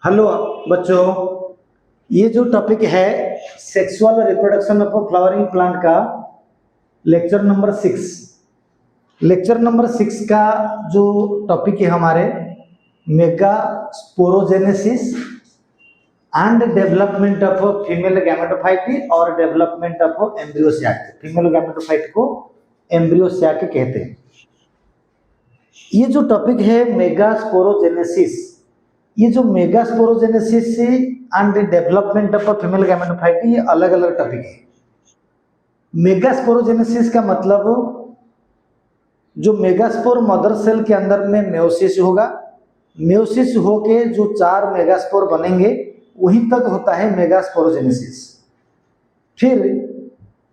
Hello बच्चों, ये जो टॉपिक है sexual reproduction of flowering plant का लेक्चर नंबर 6 का जो टॉपिक है हमारे megasporogenesis and development of female gametophyte और development of embryo sac. Female gametophyte को एम्ब्रियोसैक कहते हैं। ये जो टॉपिक है मेगा स्पोरोजेनेसिस, ये जो mega sporogenesis and development of female gametophyte, ये अलग अलग टॉपिक है। मेगा स्पोरोजेनेसिस का मतलब जो मेगास्पोर मदर सेल के अंदर में मेयोसिस होगा, मेयोसिस होके जो 4 मेगास्पोर बनेंगे वहीं तक होता है मेगा स्पोरोजेनेसिस। फिर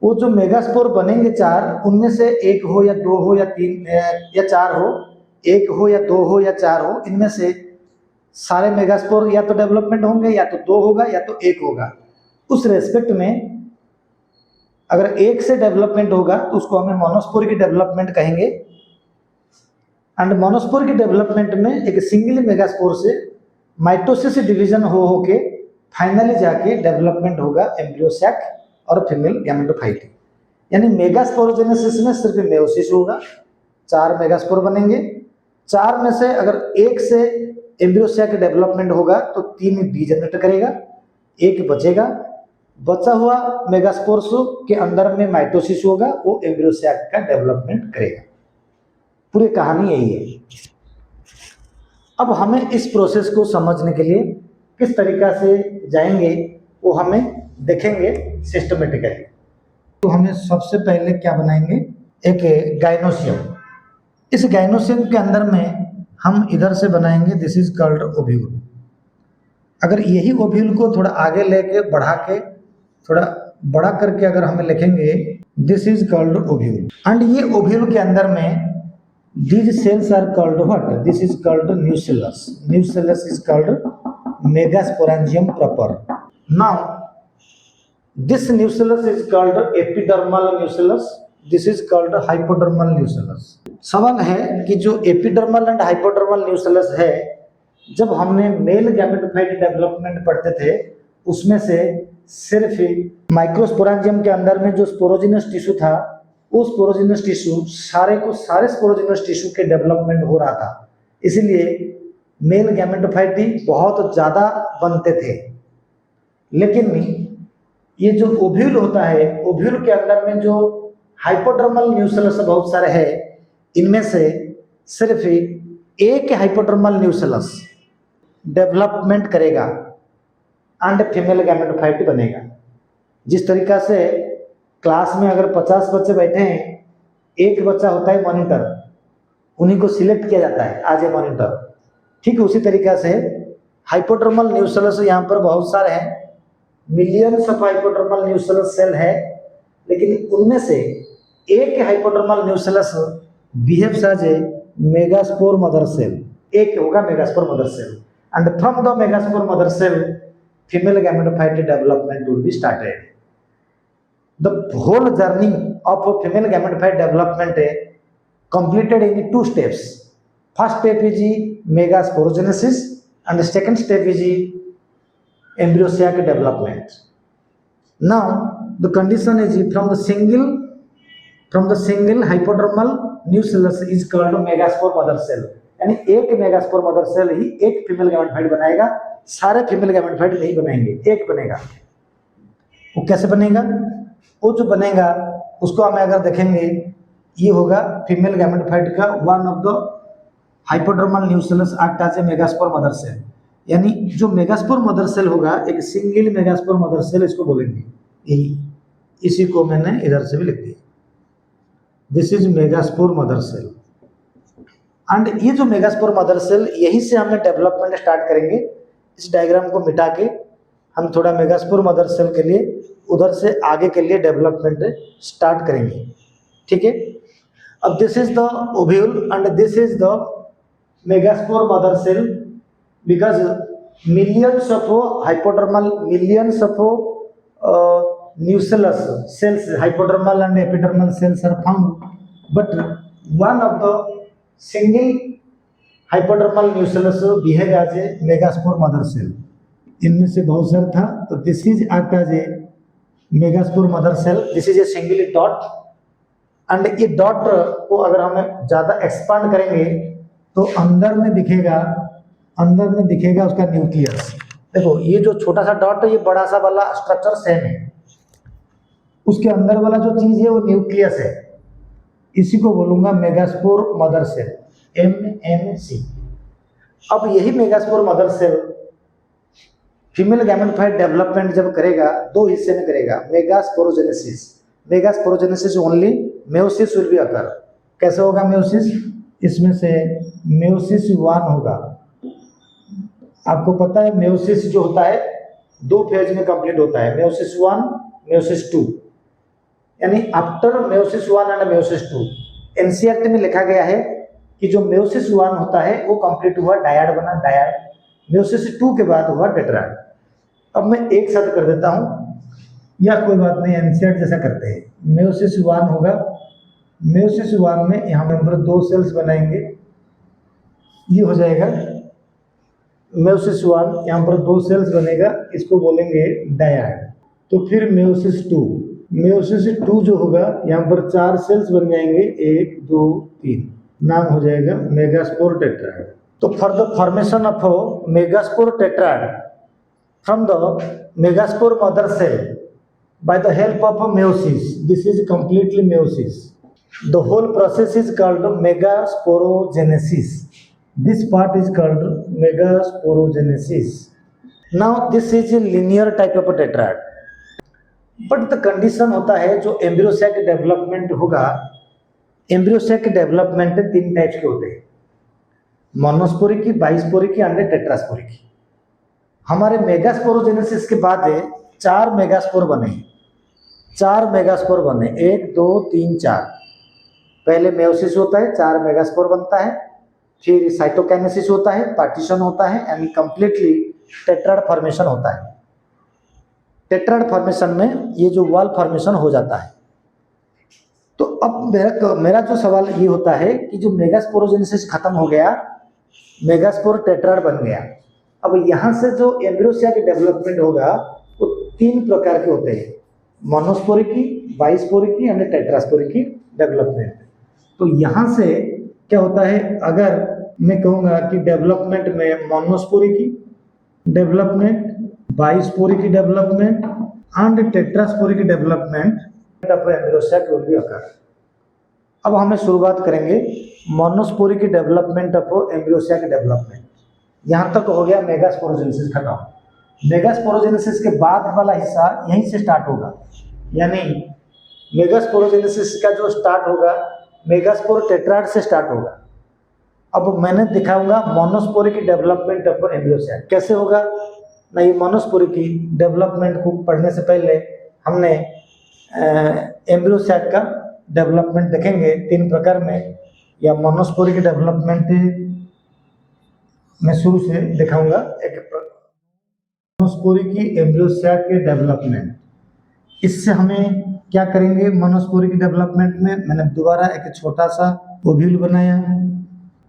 वो जो मेगास्पोर बनेंगे 4, उनमें से एक हो या 2 हो या 3 या 4 हो, एक हो या 2 हो या 4 हो, इनमें से सारे मेगास्पोर या तो डेवलपमेंट होंगे, या तो 2 होगा या तो 1 होगा। उस रेस्पेक्ट में अगर 1 से डेवलपमेंट होगा तो उसको हमें मोनोस्पोर की डेवलपमेंट कहेंगे। एंड मोनोस्पोर की डेवलपमेंट में एक सिंगल मेगास्पोर से माइटोसिस डिवीजन हो के फाइनली जाके डेवलपमेंट होगा एम्ब्रियोसैक और फीमेल गैमेटोफाइट। यानी मेगास्पोरोजेनेसिस में सिर्फ मेयोसिस होगा, 4 मेगास्पोर बनेंगे। 4 में से अगर 1 से एम्ब्रियोसैक डेवलपमेंट होगा तो 3 बी जनरेट करेगा, 1 बचेगा। बचा हुआ मेगास्पोर्स के अंदर में माइटोसिस होगा, वो एम्ब्रियोसैक का डेवलपमेंट करेगा। पूरी कहानी यही है। अब हमें इस प्रोसेस को समझने के लिए किस तरीका से जाएंगे वो हमें देखेंगे सिस्टमेटिकली। तो हमें सबसे पहले क्या बनाएंगे, एक गाइनोसियम। इस गाइनोसियम के अंदर में हम इधर से बनाएंगे, दिस इज कॉल्ड ओव्यूल। अगर यही ओव्यूल को थोड़ा आगे लेके बढ़ा के थोड़ा बड़ा करके अगर हमें लिखेंगे, this is called ovule. And ये ओव्यूल के अंदर में these cells are called what? This is called nucellus. Nucellus is called megasporangium proper. Now this nucellus is called epidermal nucellus. This is called hypodermal nucellus. सवाल है कि जो epidermal and hypodermal nucellus है, जब हमने मेल गैमेटोफाइट डेवलपमेंट पढ़ते थे उसमें से सिर्फ माइक्रोस्पोरेंजियम के अंदर में जो स्पोरोजिनस टिश्यू था, उस स्पोरोजिनस टिश्यू सारे स्पोरोजिनस टिश्यू के डेवलपमेंट हो रहा था। इसीलिए मेल गैमेटोफाइट बहुत ज़्यादा बनते थे। लेकिन ये जो ओव्यूल होता है, ओव्यूल के अंदर में जो हाइपोडर्मल न्यूसेलस बहुत सारे हैं, इनमें से सिर्फ एक हाइपोडर्मल न्यूसेलस डेवलपमेंट करेगा एंड फीमेल गैमेटोफाइट बनेगा। जिस तरीका से क्लास में अगर 50 बच्चे बैठे हैं, एक बच्चा होता है मॉनिटर, उन्हीं को सिलेक्ट किया जाता है आज ए मॉनिटर। ठीक उसी तरीका से हाइपोडर्मल न्यूसेलस यहाँ पर बहुत सारे हैं, millions of hypodermal nucellus cell है, लेकिन उनमें से एक hypodermal nucellus behaves as a megaspore mother cell. एक होगा megaspore mother cell, and from the megaspore mother cell female gametophyte development will be started. The whole journey of female gametophyte development completed in 2 steps. First step is megasporogenesis and the second step is embryosac development. Now the condition is from the single hypodermal nucellus is called megaspore mother cell. यानी एक megaspore mother cell ही एक female gametophyte बनाएगा, सारे female gametophyte नहीं बनाएंगे, एक बनेगा। वो कैसे बनेगा? वो जो बनेगा उसको हमें अगर देखेंगे, ये होगा फीमेल गैमेटोफाइट का one of the hypodermal nucellus act as a megaspore mother cell. यानी जो मेगास्पोर मदर सेल होगा, एक सिंगल मेगास्पोर मदर सेल इसको बोलेंगे। यही इसी को मैंने इधर से भी लिख दिया, this is megaspore mother cell. And ये जो मेगास्पोर मदर सेल, यही से हमें डेवलपमेंट स्टार्ट करेंगे। इस डायग्राम को मिटा के हम थोड़ा मेगास्पोर मदर सेल के लिए उधर से आगे के लिए डेवलपमेंट स्टार्ट करेंगे। ठीक है, अब this is the ovule and this is the megaspore mother cell, because millions of hypodermal, millions of nucellus cells, hypodermal and epidermal cells are found, but one of the single hypodermal nucleus behave as a megaspore mother cell. इनमें से बहुत सारा था, तो this is act as a megaspore mother cell, this is a single dot. And ये dot को अगर हम ज्यादा एक्सपांड करेंगे तो अंदर में दिखेगा उसका न्यूक्लियस। देखो ये जो छोटा सा डॉट है, ये बड़ा सा वाला स्ट्रक्चर सेम है, उसके अंदर वाला जो चीज है वो न्यूक्लियस है। इसी को बोलूंगा मेगास्पोर मदर सेल, MMC। अब यही megaspore mother cell female gametophyte development जब करेगा, दो हिस्से में करेगा, megasporogenesis only, meiosis will be occur. कैसे होगा मेयोसिस? इसमें से मेयोसिस 1 होगा। आपको पता है मेयोसिस जो होता है दो फेज में कंप्लीट होता है, मेयोसिस 1, मेयोसिस 2, यानी after meiosis 1 and meiosis 2 NCERT में लिखा गया है कि जो मेयोसिस 1 होता है वो कंप्लीट हुआ, डायड बना, डायड। मेयोसिस 2 के बाद हुआ टेट्राड। अब मैं एक साथ कर देता हूं, या कोई बात नहीं, एनसीईआरटी जैसा करते हैं। मेयोसिस 1 होगा, मेयोसिस 1 में यहाँ पर 2 सेल्स बनाएंगे, ये हो जाएगा मेयोसिस 1, यहाँ पर 2 सेल्स बनेगा, इसको बोलेंगे डायड। तो फिर मेयोसिस 2 जो होगा, यहाँ पर 4 सेल्स बन जाएंगे, 1 2 3, नाम हो जाएगा मेगास्पोर टेट्राड। तो for the formation of megaspore tetrad from the megaspore mother cell by the help of a meiosis, this is completely meiosis, the whole process is called megasporogenesis. This part is called megasporogenesis. Now this is a linear type of a tetrad, but the condition होता है जो embryo sac development होगा। Embryo sac development 3 types के होते हैं, मोनोस्पोरिकी, बाइस्पोरिकी and टेट्रास्पोरिकी। हमारे megasporogenesis के बाद 4 मेगास्पोर बने, 1 2 3 4। पहले मेयोसिस होता है, 4 मेगास्पोर बनता है, फिर साइटोकाइनेसिस होता है, पार्टीशन होता है, एंड कंप्लीटली टेट्राड फॉर्मेशन होता है। टेट्राड फॉर्मेशन में ये जो वॉल फॉर्मेशन हो जाता है। तो अब मेरा जो सवाल ये होता है कि जो मेगास्पोरोजेनेसिस खत्म हो गया, मेगास्पोर टेट्राड बन गया, अब यहाँ से जो एम्ब्रियोसैक डेवलपमेंट होगा वो 3 प्रकार के होते हैं, मोनोस्पोरिकी, बाइस्पोरिकी एंड टेट्रास्पोरिकी डेवलपमेंट। तो यहाँ से क्या होता है, अगर मैं कहूँगा कि डेवलपमेंट में monosporic development, bisporic development and tetrasporic development of embryo sac will be occur. अब हमें शुरुआत करेंगे monosporic development of embryo sac development. यहाँ तक हो गया मेगास्पोरोजेनेसिस खत्म। मेगास्पोरोजेनेसिस के बाद वाला हिस्सा यहीं से स्टार्ट होगा, यानी मेगास्पोरोजेनेसिस का जो स्टार्ट होगा मेगास्पोर टेट्राड से स्टार्ट होगा। अब मैंने दिखाऊंगा मोनोस्पोरिकी डेवलपमेंट ऑफ एम्ब्रियोसैक कैसे होगा ना। ये मोनोस्पोरिकी डेवलपमेंट को पढ़ने से पहले हमने एम्ब्रियोसैक का डेवलपमेंट देखेंगे 3 प्रकार में, या मोनोस्पोरिकी डेवलपमेंट मैं शुरू से दिखाऊंगा। एक मोनोस्पोरिकी एम्ब्रियोसैक के डेवलपमेंट, इससे हमें क्या करेंगे मोनोस्पोरिकी डेवलपमेंट में, मैंने दोबारा एक छोटा सा ओव्यूल बनाया।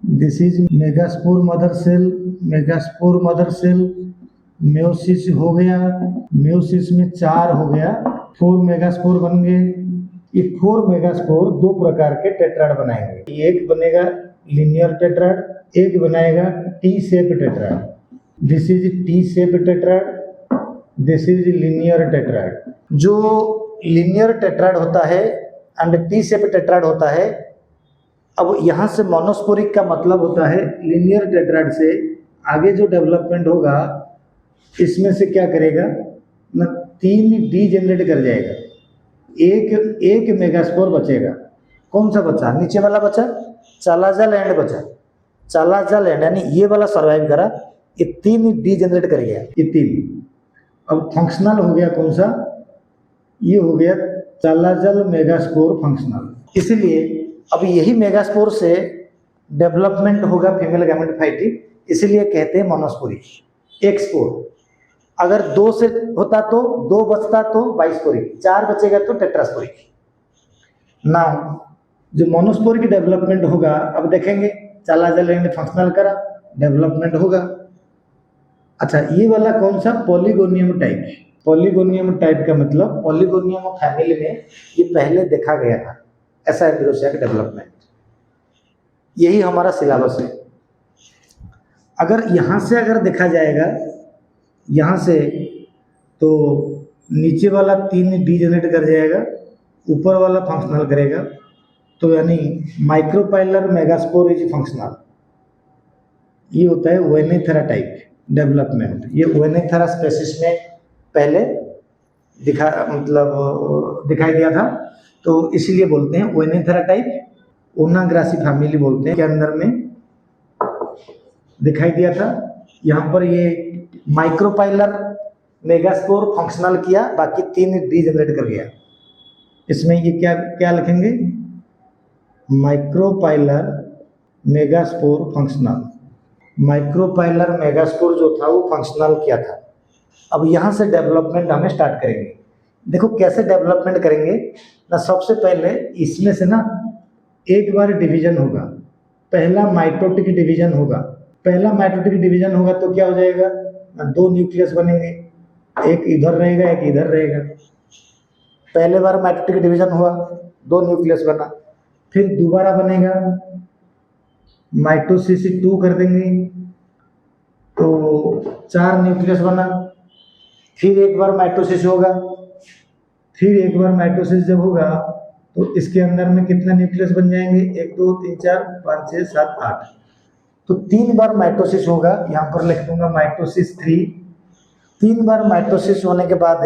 This is megaspore mother cell, megaspore mother cell, meiosis हो गया, मेयोसिस में 4 हो गया, 4 मेगास्पोर बन गए। ये 4 मेगास्पोर 2 प्रकार के टेट्राड बनाएंगे, एक बनेगा लिनियर टेट्राड, एक बनाएगा T shape tetrad. This is T shape tetrad, this is linear tetrad. जो लिनियर टेट्राड होता है एंड टी शेप टेट्राड होता है, अब यहाँ से मोनोस्पोरिक का मतलब होता है लिनियर टेट्राड से आगे जो डेवलपमेंट होगा इसमें से क्या करेगा ना, 3 डी जनरेट कर जाएगा, एक मेगास्पोर बचेगा। कौन सा बचा? नीचे वाला बचा, चालाजा लैंड बचा, चालाजा लैंड यानी ये वाला सर्वाइव करा, ये 3 डी जनरेट कर गया, ये 3। अब फंक्शनल हो गया कौन सा? ये हो गया चालाजल मेगास्पोर फंक्शनल। इसलिए अब यही मेगास्पोर से डेवलपमेंट होगा फीमेल गैमेटोफाइट, इसलिए कहते हैं मोनोस्पोरिक। एक स्पोर अगर 2 से होता तो 2 बचता तो बाइस्पोरिक, 4 बचेगा तो टेट्रास्पोरिक। नाउ जो मोनोस्पोरिक डेवलपमेंट होगा, अब देखेंगे चला चलेंगे फंक्शनल करा, डेवलपमेंट होगा। अच्छा, ये वाला कौन सा? पॉलीगोनियम टाइप। पॉलीगोनियम टाइप का मतलब पॉलीगोनियम फैमिली में ये पहले देखा गया था, ऐसा एम्ब्रियोसाइक डेवलपमेंट। यही हमारा सिलेबस है। अगर यहाँ से अगर देखा जाएगा, यहाँ से, तो नीचे वाला 3 डीजेनरेट कर जाएगा, ऊपर वाला फंक्शनल करेगा। तो यानी माइक्रोपाइलर मेगास्पोर इज फंक्शनल। ये होता है वेनेथेरा टाइप डेवलपमेंट। ये वेनेथेरा स्पेसिस में पहले दिखाई दिया था, तो इसीलिए बोलते हैं वेनेथेरा टाइप। ओनाग्रासी फैमिली बोलते हैं के अंदर में दिखाई दिया था। यहाँ पर ये माइक्रोपाइलर मेगास्पोर फंक्शनल किया, बाकी 3 डीजेनरेट कर गया। इसमें ये क्या क्या लिखेंगे? Micropylar megaspore functional. Micropylar megaspore जो था वो फंक्शनल किया था। अब यहाँ से डेवलपमेंट हमें स्टार्ट करेंगे। देखो कैसे डेवलपमेंट करेंगे ना। सबसे पहले इसमें से ना एक बार डिवीजन होगा, पहला माइटोटिक डिवीजन होगा। पहला माइटोटिक डिवीजन होगा तो क्या हो जाएगा ना, 2 न्यूक्लियस बनेंगे, एक इधर रहेगा एक इधर रहेगा। पहले बार माइटोटिक डिवीजन हुआ, 2 न्यूक्लियस बना। फिर दोबारा बनेगा, माइटोसिस 2 कर देंगे तो 4 न्यूक्लियस बना। फिर एक बार माइटोसिस होगा, फिर एक बार माइटोसिस जब होगा तो इसके अंदर में कितना न्यूक्लियस बन जाएंगे? 1 2 3 4 5 6 7 8। तो 3 बार माइटोसिस होगा। यहाँ पर लिख दूंगा माइटोसिस 3। 3 बार माइटोसिस होने के बाद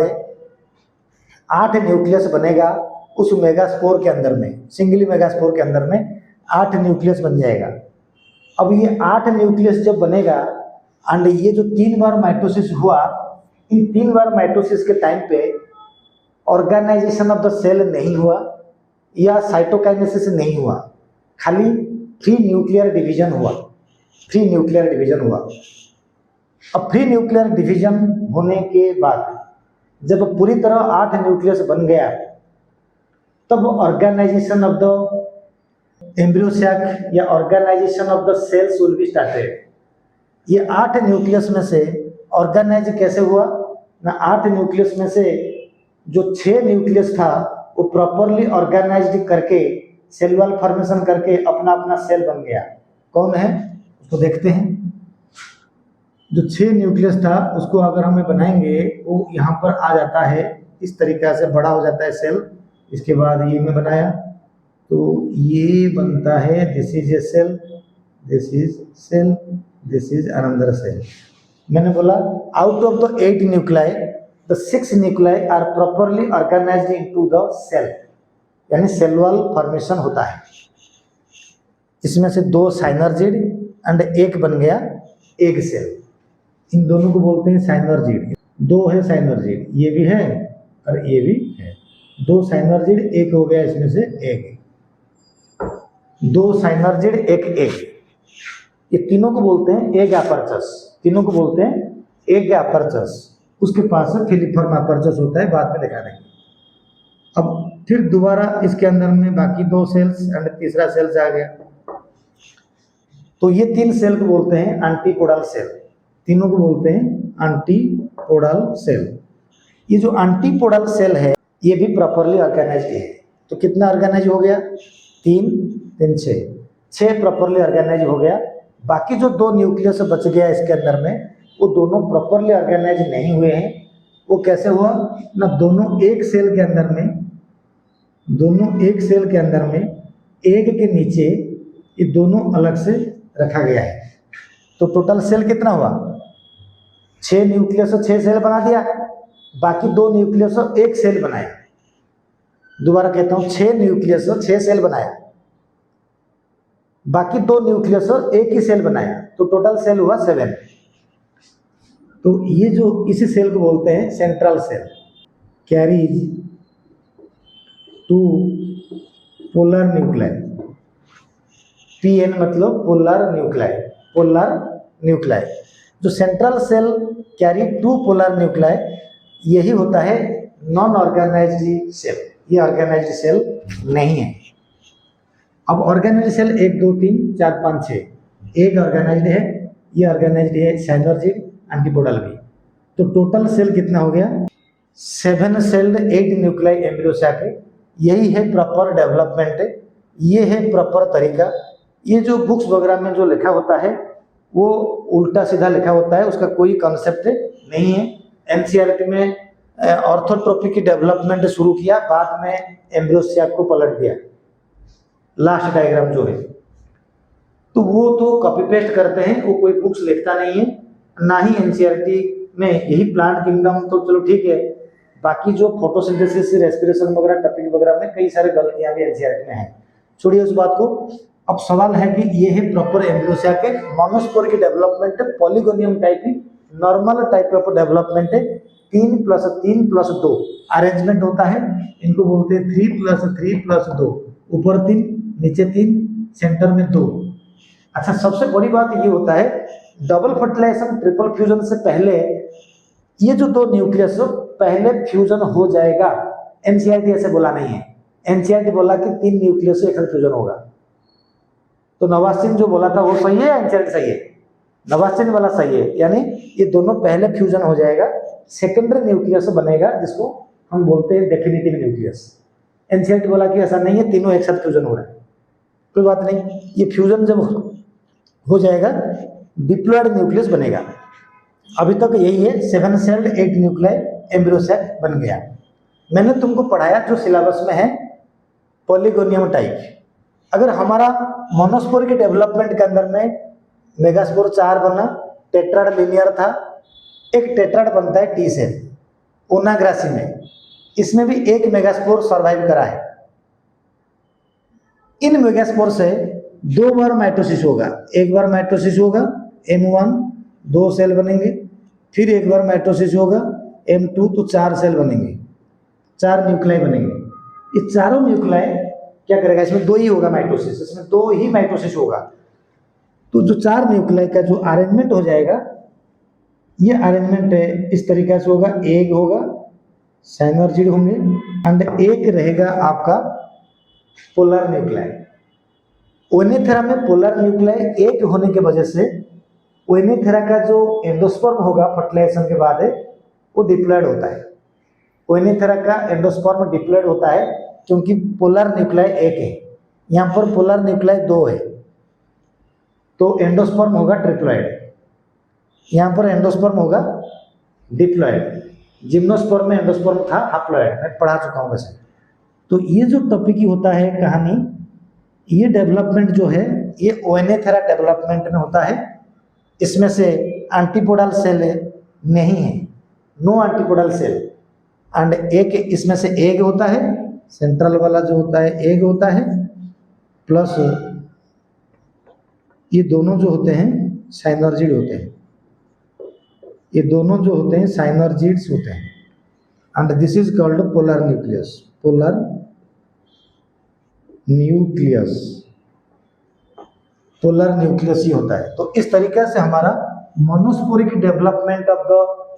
8 न्यूक्लियस बनेगा उस मेगास्पोर के अंदर में, सिंगली मेगास्पोर के अंदर में 8 न्यूक्लियस बन जाएगा। अब ये 8 न्यूक्लियस जब बनेगा एंड ये जो 3 बार माइटोसिस हुआ, इन 3 बार माइटोसिस के टाइम पे ऑर्गेनाइजेशन ऑफ द सेल नहीं हुआ या साइटोकाइनेसिस नहीं हुआ, खाली फ्री न्यूक्लियर डिवीजन हुआ। फ्री न्यूक्लियर डिवीजन हुआ। अब फ्री न्यूक्लियर डिवीजन होने के बाद जब पूरी तरह 8 न्यूक्लियस बन गया, तब ऑर्गेनाइजेशन ऑफ द एम्ब्रियोसैक या organisation of the cells will be started. ये 8 न्यूक्लियस में से ऑर्गेनाइज कैसे हुआ ना, 8 न्यूक्लियस में से जो 6 न्यूक्लियस था वो प्रॉपरली ऑर्गेनाइज्ड करके सेल वॉल फॉर्मेशन करके अपना अपना सेल बन गया। कौन है उसको देखते हैं। जो 6 न्यूक्लियस था उसको अगर हमें बनाएंगे वो यहाँ पर आ जाता है, इस तरीक़ा से बड़ा हो जाता है सेल। इसके बाद ये मैं बनाया तो ये बनता है, this is a cell, this is cell, this is another cell. मैंने बोला out of the 8 nuclei the 6 nuclei are properly organised into the cell, यानी सेल वॉल फॉर्मेशन होता है। इसमें से 2 साइनर्जिड एंड 1 बन गया एग सेल। इन दोनों को बोलते हैं साइनर्जिड। 2 है साइनर्जिड, ये भी है और ये भी है। 2 साइनर्जिड 1 हो गया इसमें से एग। 2 साइनर्जिड 1 एग, ये तीनों को बोलते हैं एग अपर्चस। तीनों को बोलते हैं एग अपर्चस। उसके पास फिलिफॉर्म अपर्चस होता है, बाद में दिखा देंगे। अब फिर दोबारा इसके अंदर में बाकी 2 सेल्स एंड तीसरा सेल्स आ गया। तो ये 3 सेल को बोलते हैं एंटीपोडल सेल। तीनों को बोलते हैं एंटीपोडल सेल। ये जो एंटीपोडल सेल है ये भी प्रॉपरली ऑर्गेनाइज्ड है। तो कितना ऑर्गेनाइज हो गया? 3 3 6 प्रॉपरली ऑर्गेनाइज हो गया। बाकी जो 2 न्यूक्लियस बच गया इसके अंदर में, वो दोनों प्रॉपरली ऑर्गेनाइज नहीं हुए हैं। वो कैसे हुआ ना, दोनों एक सेल के अंदर में, दोनों एक सेल के अंदर में एग के नीचे ये दोनों अलग से रखा गया है। तो टोटल सेल कितना हुआ? 6 न्यूक्लियस 6 सेल बना दिया, बाकी 2 न्यूक्लियस 1 सेल बनाया। दोबारा कहता हूँ, 6 न्यूक्लियस 6 सेल बनाया, बाकी 2 न्यूक्लियस 1 ही सेल बनाया, तो टोटल सेल हुआ 7। तो ये जो इसी सेल को बोलते हैं central cell. Carries 2 polar nuclei. PN मतलब पोलर न्यूक्लियाई। पोलर न्यूक्लियाई जो central cell carry 2 polar nuclei, यही होता है नॉन ऑर्गेनाइज्ड सेल। ये ऑर्गेनाइज्ड सेल नहीं है। अब ऑर्गेनाइज्ड सेल 1 2 3 4 5 6, एक ऑर्गेनाइज्ड है, ये ऑर्गेनाइज्ड है साइनर्जिड एंटीपोडल भी। तो टोटल सेल कितना हो गया? 7 सेल्ड 8 न्यूक्लियाई एम्ब्रियो सैक। यही है प्रॉपर डेवलपमेंट, ये है प्रॉपर तरीका। ये जो बुक्स वगैरह में जो लिखा होता है वो उल्टा सीधा लिखा होता है, उसका कोई कॉन्सेप्ट नहीं है। एनसीईआरटी में ऑर्थोट्रोपिक की डेवलपमेंट शुरू किया, बाद में एम्ब्रियो सैक को पलट दिया। लास्ट डायग्राम जो है तो वो तो कॉपी पेस्ट करते हैं, वो कोई बुक्स लिखता नहीं है, ना ही एनसीईआरटी में। यही प्लांट किंगडम तो चलो ठीक है, बाकी जो फोटोसिंथेसिस, रेस्पिरेशन वगैरह टॉपिक वगैरह में कई सारे गलतियां भी एनसीईआरटी में हैं। छोड़िए उस बात को। अब सवाल है कि ये है प्रॉपर एम्ब्रियो सैक है, मोनोस्पोर की डेवलपमेंट, पॉलीगोनियम टाइप की नॉर्मल टाइप ऑफ डेवलपमेंट है। 3+3+2 अरेंजमेंट होता है, इनको बोलते हैं 3+3+2, ऊपर 3 नीचे 3 सेंटर में 2। अच्छा, सबसे बड़ी बात ये होता है डबल फर्टिलाइजेशन ट्रिपल फ्यूजन से पहले ये जो 2 न्यूक्लियस पहले फ्यूजन हो जाएगा। एनसीईआरटी ऐसे बोला नहीं है, एनसीईआरटी बोला कि 3 न्यूक्लियस से एक साथ फ्यूजन होगा। तो नवास्टिन जो बोला था वो सही है, एनसीईआरटी सही है? नवास्टिन वाला सही है, यानी ये दोनों पहले फ्यूजन हो जाएगा, सेकेंडरी न्यूक्लियस बनेगा जिसको हम बोलते हैं डेफिनेटिव न्यूक्लियस। एनसीईआरटी बोला कि ऐसा नहीं है, तीनों एक साथ फ्यूजन हो रहा है। कोई बात नहीं, ये फ्यूजन जब हो जाएगा डिप्लॉयड न्यूक्लियस बनेगा। अभी तक यही है, 7 सेल्ड 8 न्यूक्लियाई एम्ब्रियो सैक बन गया। मैंने तुमको पढ़ाया जो सिलेबस में है पॉलीगोनियम टाइप। अगर हमारा मोनोस्पोर के डेवलपमेंट के अंदर में मेगास्पोर 4 बना, टेट्राड लिनियर था, एक टेट्राड बनता है टी सेल ओनाग्रासी में, इसमें भी एक मेगास्पोर सर्वाइव करा है। इन मेगास्पोर से 2 बार माइटोसिस होगा, एक बार माइटोसिस होगा M1 2 सेल बनेंगे, फिर एक बार माइटोसिस होगा M2 तो 4 सेल बनेंगे, 4 न्यूक्लियाई बनेंगे। इस चारों न्यूक्लियाई क्या करेगा? इसमें 2 ही होगा माइटोसिस, इसमें 2 ही माइटोसिस होगा। तो जो 4 न्यूक्लियाई का जो अरेंजमेंट हो जाएगा, ये अरेंजमेंट इस तरीके से होगा। एक होगा साइनर्जिड होंगे एंड एक रहेगा आपका पोलर न्यूक्लियाई। ओनेथेरा में पोलर न्यूक्लियाई एक होने की वजह से ओनेथेरा का जो एंडोस्पर्म होगा फर्टिलाइजेशन के बाद वो डिप्लॉयड होता है। ओनेथेरा का एंडोस्पर्म डिप्लॉयड होता है क्योंकि पोलर न्यूक्लियाई एक है, यहाँ पर पोलर न्यूक्लियाई 2 है, तो एंडोस्पर्म होगा ट्रिप्लॉयड, यहाँ पर एंडोस्पर्म होगा डिप्लॉयड। जिम्नोस्पर्म में एंडोस्पर्म था हाप्लॉयड, मैं पढ़ा चुका हूँ वैसे। तो ये जो टॉपिक ही होता है कहानी, ये डेवलपमेंट जो है ये ओनेथेरा डेवलपमेंट में होता है। इसमें से एंटीपोडल सेल नहीं है, नो एंटीपोडल सेल, एंड एक इसमें से एग होता है, सेंट्रल वाला जो होता है एग होता है, प्लस ये दोनों जो होते हैं साइनर्जिड होते हैं, ये दोनों जो होते हैं साइनर्जिड्स होते हैं, and this is called polar nucleus. Polar nucleus, polar nucleus ही होता है। तो इस तरीके से हमारा monosporic development of the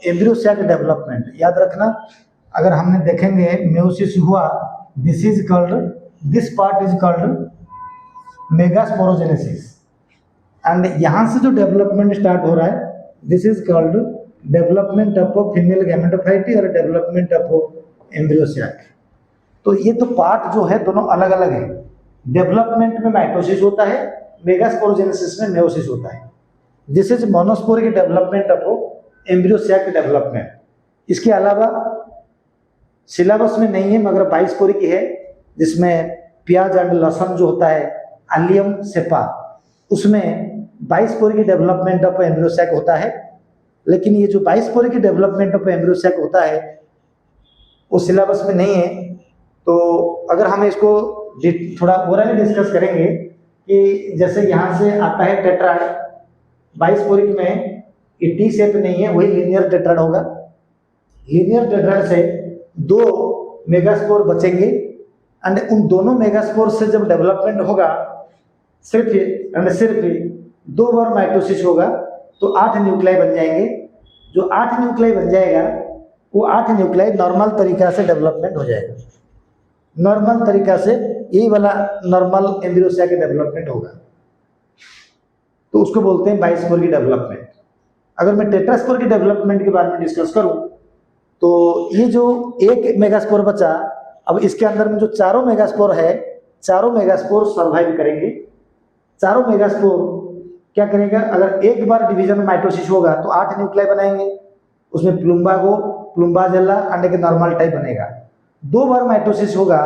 embryo sac development याद रखना। अगर हमने देखेंगे मेयोसिस हुआ, this is called, this part is called megasporogenesis, and यहाँ से जो डेवलपमेंट स्टार्ट हो रहा है this is called development of female gametophyte और डेवलपमेंट ऑफ एम्ब्रियो सैक। तो ये तो पार्ट जो है दोनों अलग अलग है। डेवलपमेंट में माइटोसिस होता है, मेगास्पोरोजेनेसिस में मेयोसिस होता है। This is monosporic development of embryo sac development. इसके अलावा सिलेबस में नहीं है मगर 22 कोरी की है, जिसमें प्याज एंड लहसुन जो होता है अलियम सेपा, उसमें 22 कोरी की डेवलपमेंट ऑफ एम्ब्रियो सैक होता है। लेकिन ये जो 22 कोरी की डेवलपमेंट ऑफ एम्ब्रियो सैक होता है वो सिलेबस में नहीं है। तो अगर हम इसको थोड़ा ओरली डिस्कस करेंगे कि जैसे यहाँ से आता है टेट्राड, 22 कोरिक में ये टी शेप नहीं है, वही लीनियर टेट्राड होगा। लीनियर टेट्राड से 2 मेगास्पोर बचेंगे एंड उन दोनों मेगास्पोर से जब डेवलपमेंट होगा सिर्फ 2 बार माइटोसिस होगा तो 8 न्यूक्लियाई बन जाएंगे। जो 8 न्यूक्लियाई बन जाएगा वो 8 न्यूक्लियाई नॉर्मल तरीका से डेवलपमेंट हो जाएगा, नॉर्मल तरीका से यही वाला नॉर्मल एम्ब्रियो सैक डेवलपमेंट होगा, तो उसको बोलते हैं बाइस्पोर की डेवलपमेंट। अगर मैं टेट्रास्पोर की डेवलपमेंट के बारे में डिस्कस करूं तो ये जो एक मेगास्पोर बचा, अब इसके अंदर में जो चारों मेगास्पोर है, चारों मेगास्पोर सर्वाइव करेंगे। चारों मेगास्पोर क्या करेगा, अगर एक बार डिवीजन में माइटोसिस होगा तो 8 न्यूक्लियाई बनाएंगे, उसमें प्लुम्बागो, प्लुम्बाजेला अंडे के नॉर्मल टाइप बनेगा। 2 बार माइटोसिस होगा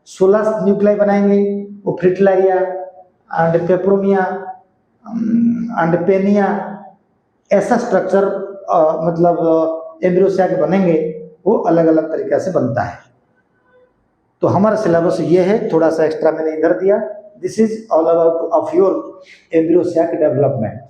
16 न्यूक्लियाई बनाएंगे, वो फ्रिटिलारिया एंड पेप्रोमिया एंड पेनिया, ऐसा स्ट्रक्चर मतलब एम्ब्रियो सैक बनेंगे, वो अलग अलग तरीका से बनता है। तो हमारा सिलेबस ये है, थोड़ा सा एक्स्ट्रा मैंने इधर दिया। This is all about of your embryo sac development.